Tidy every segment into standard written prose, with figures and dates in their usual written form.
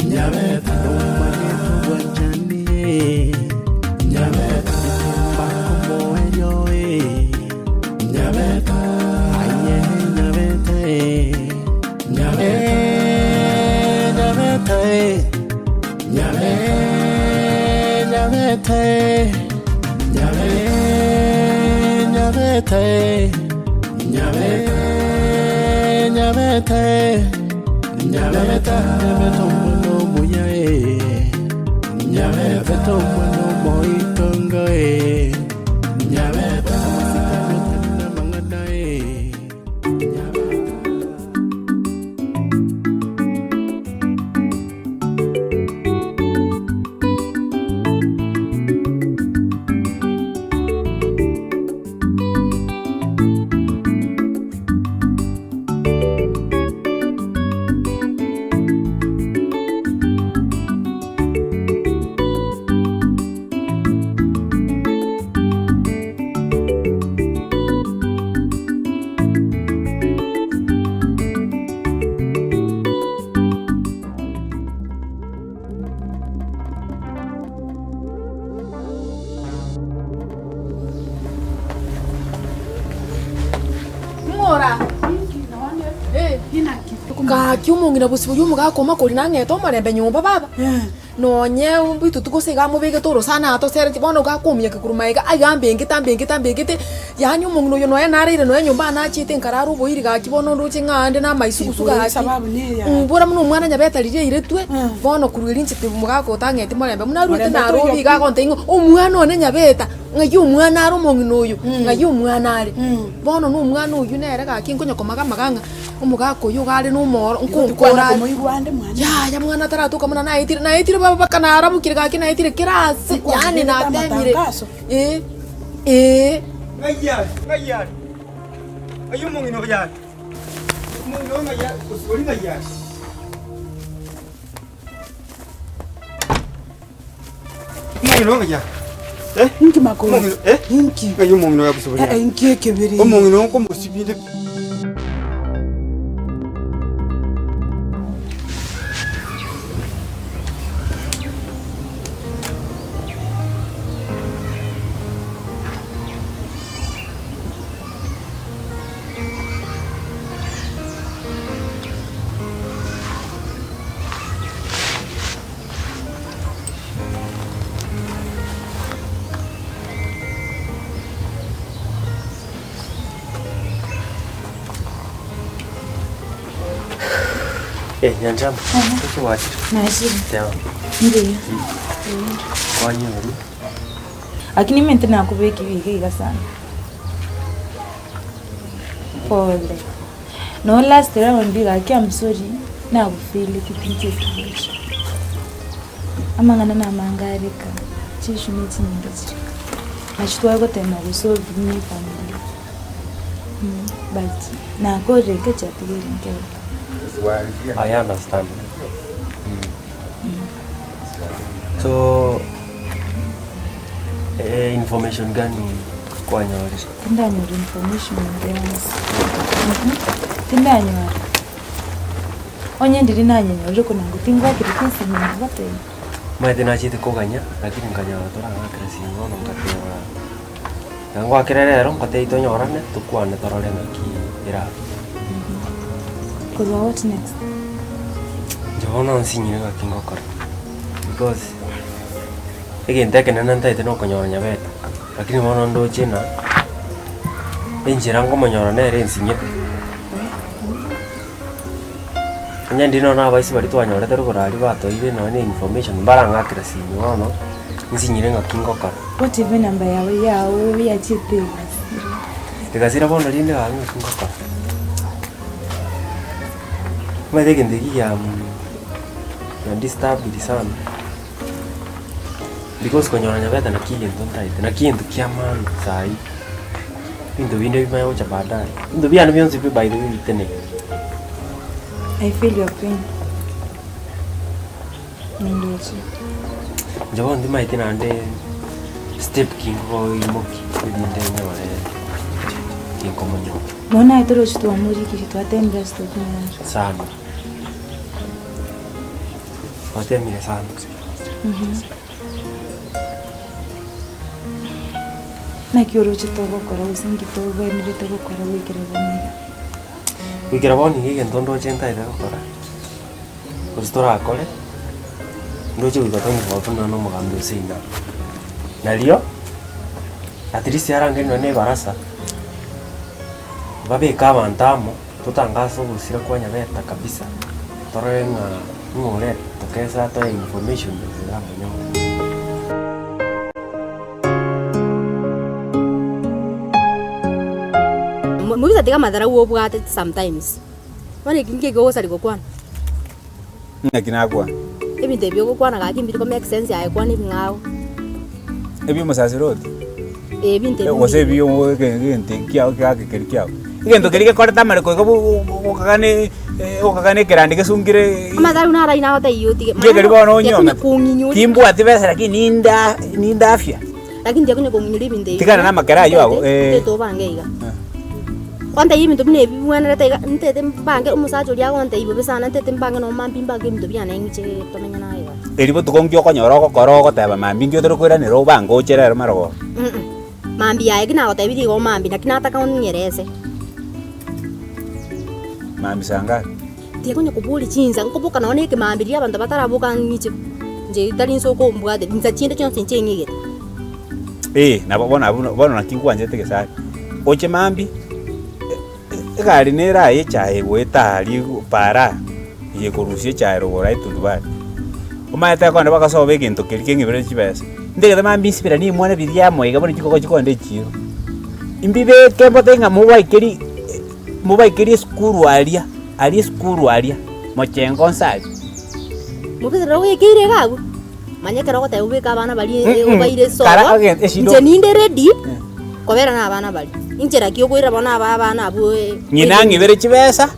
Nyabeta Nomani Wanjani Nyabeta Bako Moyo Nyabeta Aye Nyabeta Nyabeta Nyabeta Nyabeta Nyabeta mwana moya Nyabeta mwana moitonga Nyabeta masikana mangana Kiumo ngina busibu yumu gakoma kuri nangeto marembe nyumba baba no nye bitu tukusiga mubige toro sana ato sere tibono gakumye kikurumaiga agambe ngite yani umuntu yo no yanarire no nyumba anachite nkararu boiri gakibono nduchi ngande na maisusu ga sababu ni ya mbura muno mwana nyabeta rire iretwe bono kurwiri nchite mugako tangete marembe munarute na robi gakonte ingo umwana one nyabeta ngayo umwana aro mongino uyu ngayo umwana ari bono no umwana uyu nere gakingo nyokomaga maganga umugako yo gari no moro nkunkora ya mwana taratuka mwana naitire baba bakana aramukire gaki naitire kirase yani natemire ngayari ayo mongino ngayari mongino ngayari usuri ngayari mongino ngayari inki makolo inki ayo mongino yabusubiri inki kebiri mongino ko musibinde Nyanjama, tuko wapi? Naishi. Sawa. Ndiyo. Kwa nini? Lakini mimi tena nakubeki hivi sana. Pole. No last round bila I'm sorry. Na kufili kipindi kidogo. Ama ngana na mangarika. Chishu miti nyingi. Nachitwa kwa tena kusolve ni family. But na gore kecha tigere. I understand. So, information gani kwa nyori? Tinda nyori information ndenzi. Tinda nyori. Onye ndiri nanye nyori ko nangu tingwa kirikisi nyori bate. Maite na chite ko ganya, lakini nganya tora ngakresi ngono ngatewa. Ngwa kirerero ngate ito nyorane tukwane torole ngaki ira. Because what next? Jona nsinyire ngakingo kor. Because again take nanta ite no konyora nyabeta. Lakini mono ndo chena. Enjira ngo monyora nere nsinye. Nya ndino na baisi bali twanyora tero korali bato ile no ni information baranga krasi ngono. Nsinyire ngakingo kor. What even number yawe ya chite. Tikasira bono linde wangu kingo kor. Made kendeki ya disturbed sana because konyora nyabeta na kintu ntaite na kintu kiamana sai bintu binde bimayo cha baadaye bintu byana byonse bi by the way tene. I feel your pain. Nindochi. Jawan di maite na ande step kingo imoki binde nyawale kingo monyo Mona itoro chitu amuri kitu atembra sto sana. Watemire sana. Na kioroche togokora usingi togoenire togokora wikire boniga. Wikira boni gigento ndoche ntaire gukora. Ustora akore. Ndoche wigatonyi botuna no mugambi usina. Nalio at least yarangeno ne barasa. Babe kama ntamo tutangazo gusira kwa Nyabeta kabisa. Torenga ngore tokesa to information ya munyo. Mubisa tiga madara uo bwate sometimes. Wani kinge go sari go kwana. Kinagwa. Ebinte byo go kwana ga kimbiri ko make sense ya kwani ngao. Ebi musasi road. Ebinte. Wose biyo ngente kiao kiao. Igento kerike korta mare ko okagane kerandike sungire. Amadara una raina hote yuti. Ngekeri bono nyoma. Timbu atibesa lakini ninda afya. Lakini jakunye kunginyuri binte. Tikana na makara yo ago. To bangeiga. Kwanta yimi ndobine bibwana tega ntete mbange umusajo lya kwanta ibo besana ntete mbange no mambi mbange ndobya na ngiche tomenya nayo. Eribo tukongyo konyoroko koroko taba mambi ngyo toro kwera ni roba ngochera marogo. Mambi yae kina ota bidi go mambi na kina taka onyerese. Mambi sanga. Tie kunya kubuli chinza nkoboka naone ke mambi lya bantu batarabuka ngiche. Nje tali soko mbwade nza chinda chonse nchengige. Na bona na kingwanje teke sai. Oche mambi Gari nera ye chae weta ali para ye korusie chae rogora itudubari umaeta kone bakasobe kintu kirike ngibere chibesa ndege mambi sipira ni mwana biria moiga bone chiko chikonde chiro imbibe kembo tenga mubai kiri skuru alia mochengo nsai mubisa rogo yekire gagu manyeke rogo te ubika abana bali ubaire so nje ninde ready kobera na abana bali injera kiyo kwira bona abana abwe nyina ngibere chibesa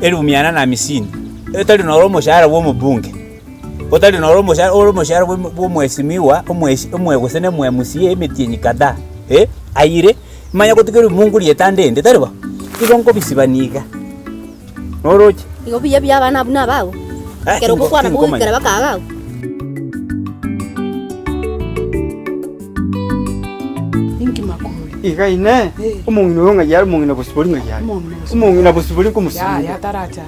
erumiana na misini etali no romoshara wo mubunge otali no romoshara wo mwesimiwa omwegusene mwemusie emetinyi kada aire manya kutikero mungu lietandende tariba igongo bisibaniga noroche igo bya abana abuna bawo kero ko kwana ko kera bakaga Ikaine umungino yonga yar umungino busibori ngayar umungino busibori ko musibi ya taracha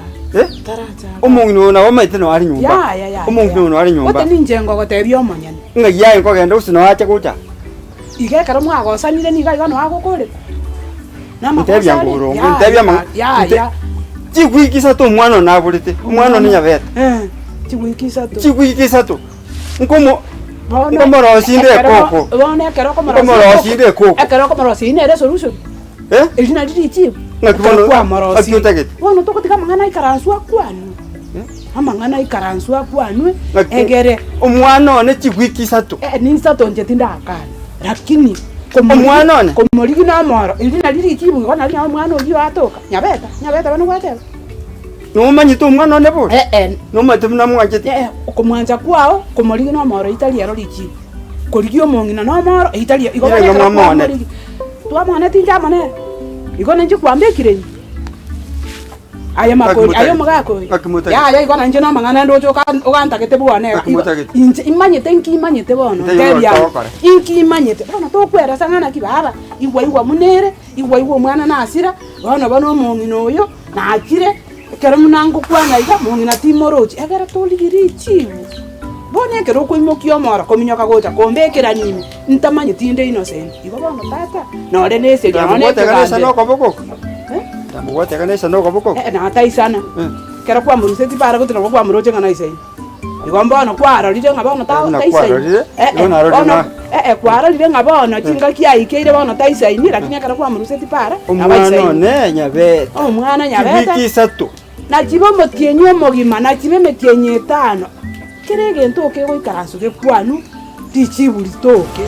umungino na wamaite no ari nyumba umungino no ari nyumba ote ninjengo gotebyo monyane ngayar ko genda usino acha kuta igekara mwagosanire niga igano agukore Ntebya nguru ntebya chigwikisa to mwana na burite umwana ni Nyabeta chigwikisa to nkomo Komoro sinde koko. Bone kero komoro sinde koko. Kero komoro sinde ere solution. Ejina didi chi. Ngakibono komoro sinde. Wono toko tika mangana ikaranswa kwanu. Amangana ikaranswa kwanu egere. Omwana one chigwikisa to. Ninsa to nje tinda akana. Lakini omwana one komori gina moro. Ejina didi chi bu kona nya omwana ojo atoka. Nyabeta bano kwatela. No manyi to mwana one bo. No matemna mwajete. Okomwanja kwao komori no moro itali ero lichi. Korigio mongina no moro itali igo mwana. Twa mwana tinja mwana. Igo nje kwambe kirenyi. Ayo makori ayo magako. Ya igo nje no mangana ndo joka oganta kete bwana. Inje imanyete nkimanyete bono. Tebya. Inkimanyete. Bono to kwera sangana kibaba. Iwa munere, iwa mwana nasira. Bano mongina oyo na akire. Kero munango kwana iga mongina timorochi agara toligiri chivu bone kero ko imokio mara kominyoka gocha kombekera nini ntamanye tinde innocent igo bono tata no le nese ya no kanisa no koboko tamugote kanisa no koboko na taisana kero kwa muruseti para gutira kwa muroche kana isai igo mbono kwara lije ngabono taisai kwara lije ngabono chinga kia ikeire bono taisai ni lakini kero kwa muruseti para omwana ne Nyabeta omwana Nyabeta kisato na chibo motienyo mogima na chibe metienye tano kirege ntoke go ikaransuke kwanu tichibuli toke